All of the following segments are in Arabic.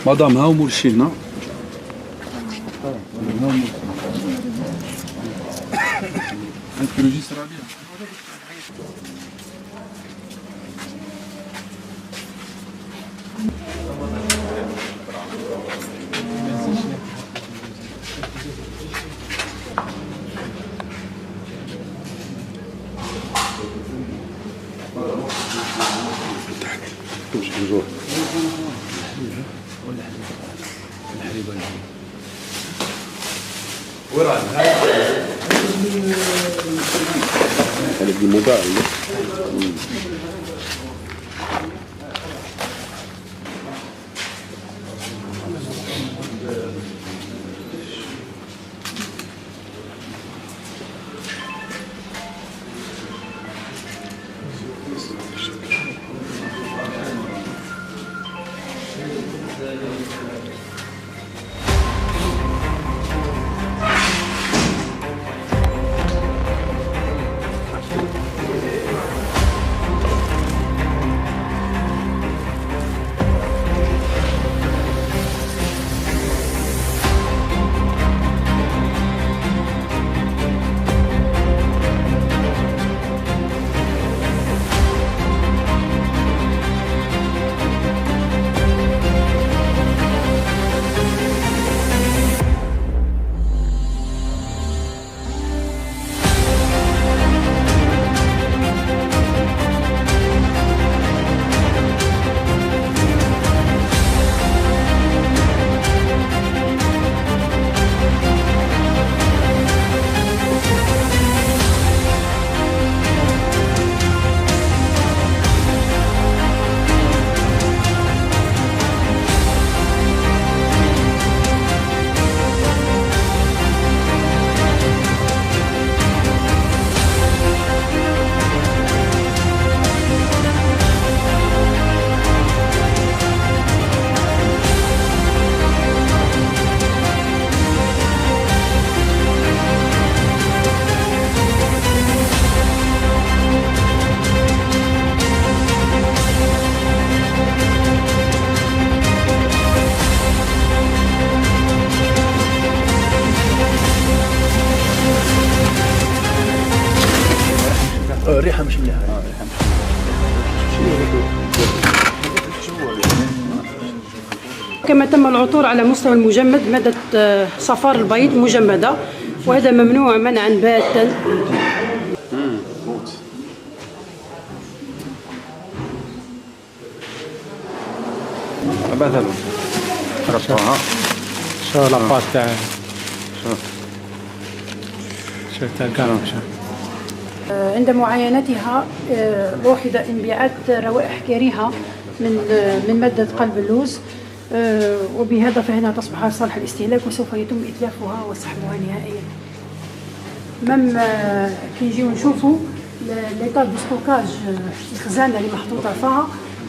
مدام ها ومرشي هنا. عندك الريجيستر عليها. نزور هذه الموبايل. الريحه مش مليحه. كما تم العثور على مستوى المجمد مادة صفار البيض مجمدة، وهذا ممنوع منعا باتا. مثلا ربطها شو لاباط تاع شو تلقاهم. عند معاينتها لوحظ انبعاث روائح كريهة من مادة قلب اللوز، وبهذا فإنها تصبح صالحة للاستهلاك وسوف يتم إتلافها وسحبها نهائيا. كي نجيو نشوفوا ليطال دو ستوكاج، الخزانة اللي محطوطة فيها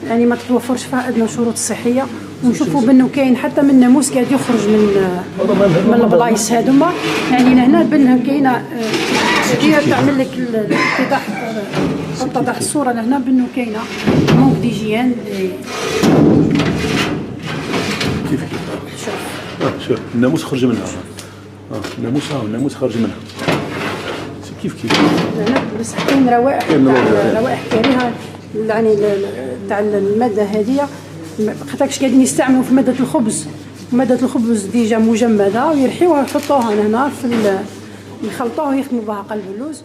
يعني ما تتوفرش فيها أدنى الشروط الصحية، ونشوفوا بأنه كاين حتى من ناموس قاعد يخرج من البلايص هذوما. يعني لهنا بأنها كاينة هي تعمل لك تتضح الصورة لهنا بأنه كاينة مونك ديجيان. كيف شوف الناموس خرج منها. الناموس خرج منها كيف هنا بس كاين روائح كريهة يعني تاع المادة هذه، خاطرش قاعدين يستعملوا في مادة الخبز. مادة الخبز ديجا مجمدة ويرحيوها ويحطوها هنا يخلطوها ويخدموا بها قلب اللوز.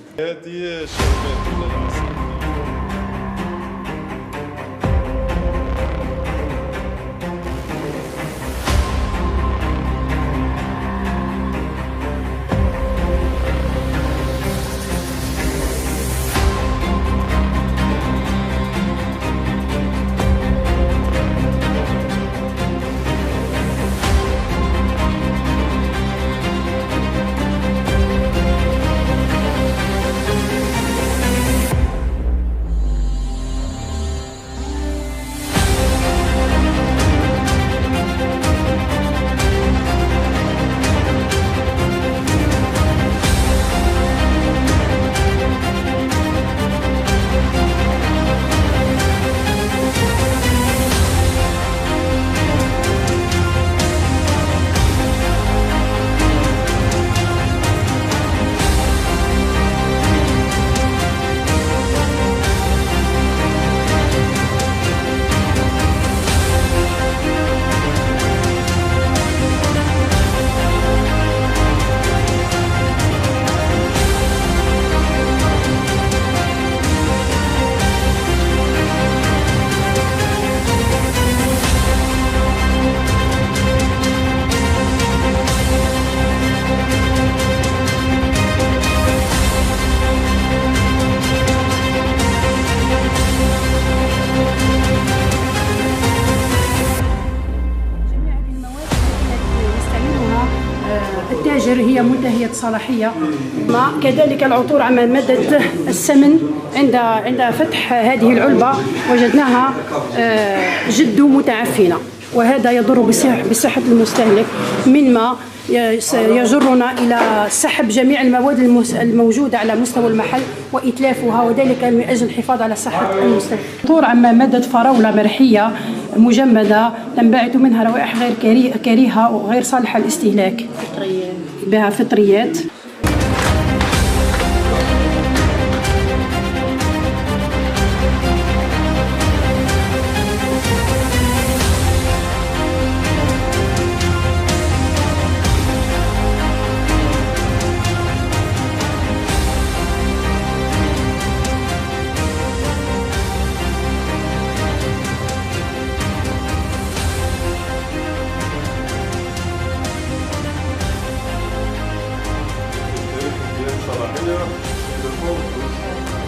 هي منتهية صلاحية. كذلك العطور عما مدة السمن عند فتح هذه العلبة وجدناها جد متعفنة، وهذا يضر بصحة المستهلك، مما يجرنا إلى سحب جميع المواد الموجودة على مستوى المحل وإتلافها، وذلك من أجل الحفاظ على صحة المستهلك. عطور عما مدة فراولة مرحية مجمدة تنبعث منها روائح غير كريهة وغير صالحة للاستهلاك، بها فطريات.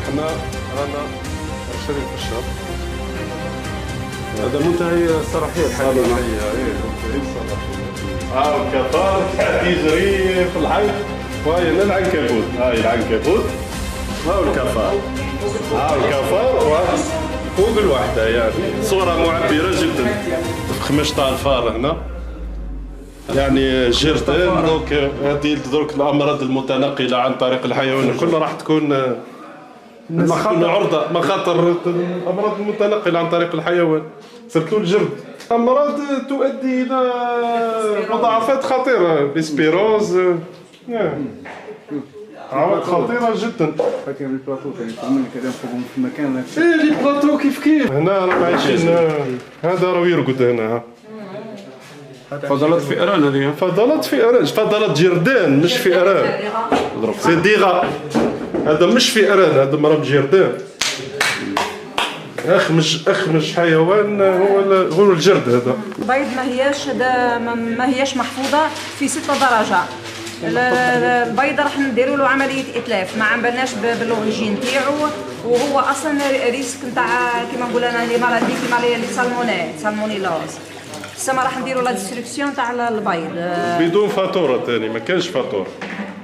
احنا رانا 20 في الشهر، هذا منتهي الصلاحيه الحاليه. منتهي الصلاحيه. الكفار قاعد يجري في الحي، وهي العنكبوت، هاي العنكبوت، هاو الكفار، هاو الكفار فوق الوحده، يعني صوره معبره جدا. خمشت الفار هنا، يعني جيرتين. دونك هذه درك الامراض المتنقله عن طريق الحيوان كلها راح تكون عرضه مخاطر الامراض المتنقله عن طريق الحيوان، سيرتو الجرد. امراض تؤدي الى مضاعفات خطيره، بيسبيروز، عوائق خطيره جدا. فاكر البلاطو كان يطمن كذا نفوقهم في المكان. لي بلاطو كيف هنا راهم عايشين. هذا راه يرقد هنا. فضلات فئران هذه، فضلات فئران، فضلات جردان مش فئران. سي ديغا، هذا مش فئران، هذا مرض جردان. اخمش حيوان هو الجرد. هذا البيض ما هياش محفوظه في 6 درجات. البيض راح نديروا له عمليه اتلاف، ما عملناش بالوريجين تاعو، وهو اصلا ريسك نتاع كيما نقول انا لي مالادي كيما لي سالمونيلوز. سما راح نديروا لا ديستركسيون تاع البيض بدون فاتوره ثاني، ما كانش فاتوره.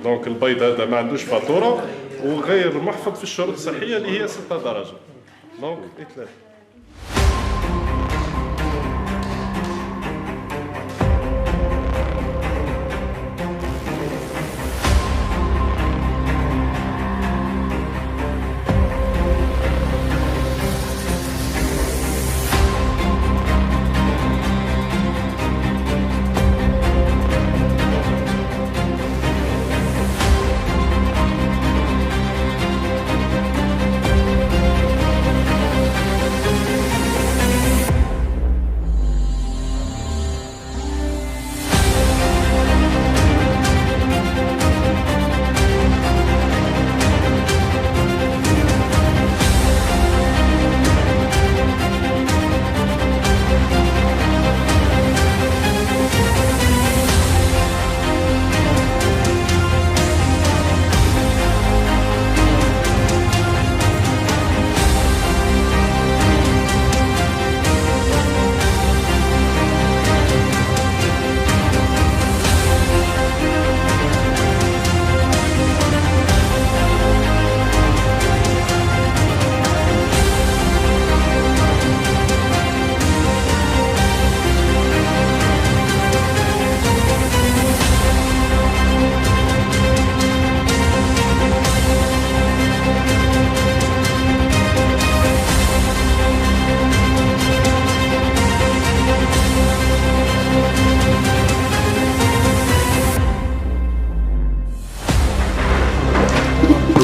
دونك البيض هذا ما عندوش فاتوره وغير محفظ في الشروط الصحيه اللي هي 6 درجات. دونك اتلاف.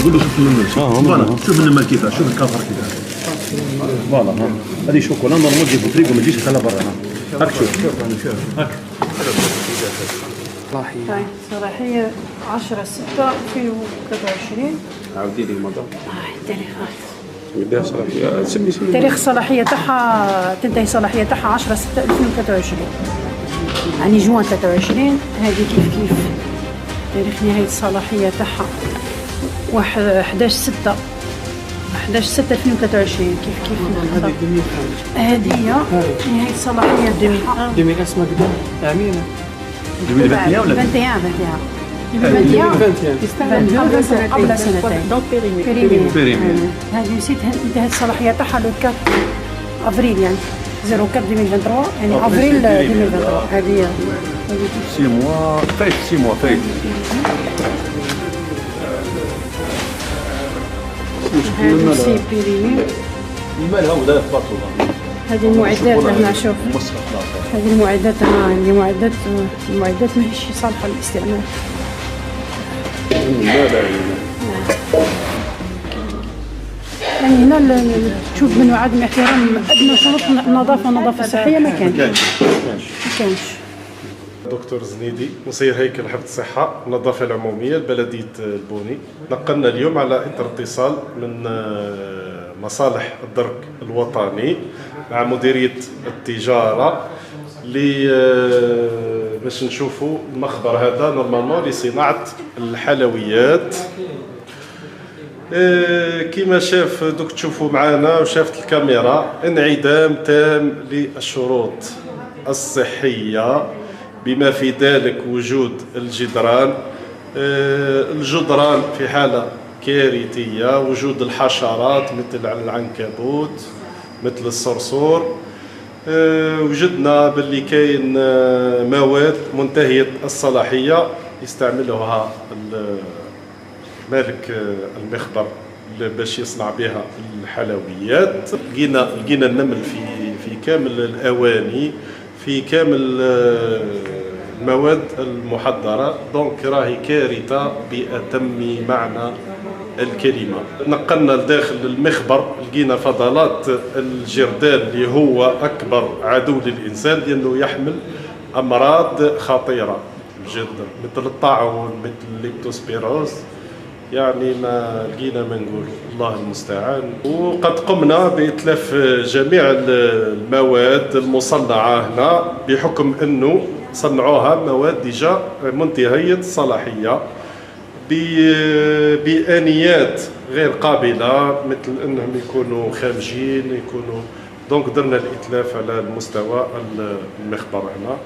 قول له شوف النمل. فوالا شوف النمل كيفاش، شوف الكافر كيفاش. فوالا هذه شوكولا نورمال تجيب طريق وما تجيش خليها برا. هاك شوف هاك. صلاحية 10/6/2023. عاودي لي الموضوع. التاريخ صلاحية سمي تاريخ الصلاحية تاعها تنتهي صلاحية تاعها 10/6/2023، يعني جوان 23. هذه كيف تاريخ نهاية الصلاحية تاعها 11/6/2023. كيف هذه نهاية الصلاحية تاعها 2000 اسمها قدام عامين 2021 ولا 21. قبل سنتين دونك بيريمي. بيريمي. هذه نسيت انتهت الصلاحيه تاعها لو 4 افريل يعني 04 2023 يعني افريل 2023 هذه 6 موا فايت 6 موا فايت. هذه سي بيريمي. المال هو داير بارتو. هذه المعدات هنا شوف. هذه المعدات هنا عندي المعدات ماهيش صالحه للاستعمال. يعني هنا تشوف من عدم احترام ادنى شروط النظافه الصحيه ما كانش. دكتور زنيدي مسير هيكل حفظ الصحة النظافة العمومية لبلدية البوني. نقلنا اليوم على إثر اتصال من مصالح الدرك الوطني مع مديرية التجارة باش نشوفوا المخبر هذا نورمالمون لصناعة الحلويات. كما شاف دوك تشوفوا معنا وشافت الكاميرا انعدام تام للشروط الصحية بما في ذلك وجود الجدران في حالة كارثية، وجود الحشرات مثل العنكبوت مثل الصرصور. وجدنا باللي كاين مواد منتهية الصلاحية يستعملها مالك المخبر باش يصنع بها الحلويات. لقينا النمل في كامل الأواني، في كامل المواد المحضرة. دونك راهي كارثة بأتم معنى الكلمة. نقلنا لداخل المخبر لقينا فضلات الجردال اللي هو أكبر عدو للإنسان لأنه يحمل أمراض خطيرة جدا مثل الطاعون مثل الليبتوسبيروز. يعني ما لقينا ما نقول، الله المستعان. وقد قمنا بإتلاف جميع المواد المصنعة هنا بحكم أنه صنعوها مواد ديجا منتهية الصلاحية بآنيات غير قابلة، مثل أنهم يكونوا خارجين يكونوا. دونك درنا الإتلاف على المستوى المخبر هنا.